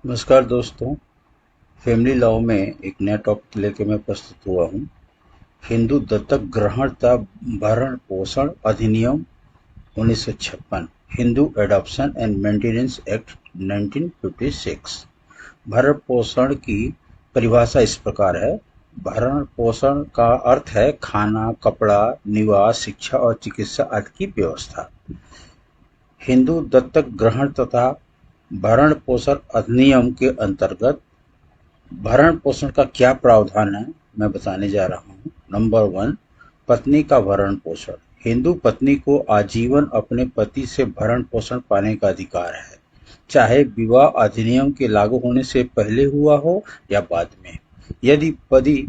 नमस्कार दोस्तों। Family law में एक नया टॉपिक लेकर मैं प्रस्तुत हुआ हूँ। हिंदू दत्तक ग्रहण तथा भरण पोषण अधिनियम 1956, Hindu adoption and maintenance act 1956। भरण पोषण की परिभाषा इस प्रकार है। भरण पोषण का अर्थ है खाना, कपड़ा, निवास, शिक्षा और चिकित्सा आदि की व्यवस्था। हिंदू दत्तक ग्रहण तथा भरण पोषण अधिनियम के अंतर्गत भरण पोषण का क्या प्रावधान है, मैं बताने जा रहा हूँ। नंबर 1, पत्नी का भरण पोषण। हिंदू पत्नी को आजीवन अपने पति से भरण पोषण पाने का अधिकार है, चाहे विवाह अधिनियम के लागू होने से पहले हुआ हो या बाद में। यदि पति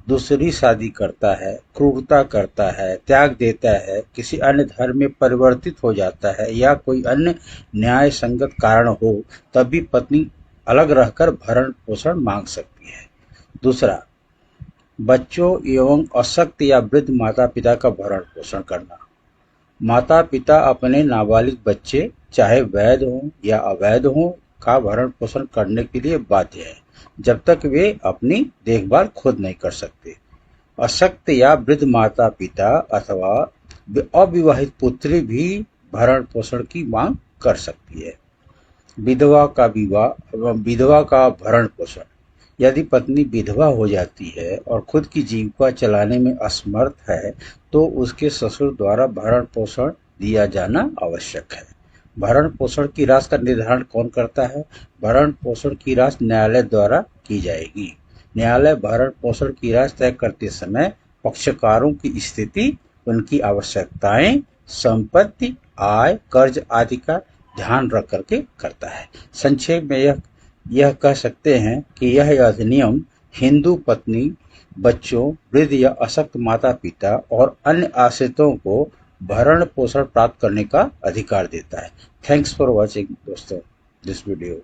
दूसरी शादी करता है, क्रूरता करता है, त्याग देता है, किसी अन्य धर्म में परिवर्तित हो जाता है या कोई अन्य न्याय संगत कारण हो, तब भी पत्नी अलग रहकर भरण पोषण मांग सकती है। दूसरा, बच्चों एवं अशक्त या वृद्ध माता पिता का भरण पोषण करना। माता पिता अपने नाबालिग बच्चे, चाहे वैध हों या अवैध हों, का भरण पोषण करने के लिए बाध्य है, जब तक वे अपनी देखभाल खुद नहीं कर सकते। अशक्त या वृद्ध माता पिता अथवा अविवाहित पुत्री भी भरण पोषण की मांग कर सकती है। विधवा का भरण पोषण। यदि पत्नी विधवा हो जाती है और खुद की जीविका चलाने में असमर्थ है, तो उसके ससुर द्वारा भरण पोषण दिया जाना आवश्यक है। भरण पोषण की राशि का निर्धारण कौन करता है? भरण पोषण की राशि न्यायालय द्वारा की जाएगी। न्यायालय भरण पोषण की राशि तय करते समय पक्षकारों की स्थिति, उनकी आवश्यकताएं, संपत्ति, आय, कर्ज आदि का ध्यान रख करके करता है। संक्षेप में यह कह सकते हैं कि यह अधिनियम हिंदू पत्नी, बच्चों, वृद्ध या अशक्त माता पिता और अन्य आश्रितों को भरण पोषण प्राप्त करने का अधिकार देता है। थैंक्स फॉर वॉचिंग दोस्तों दिस वीडियो।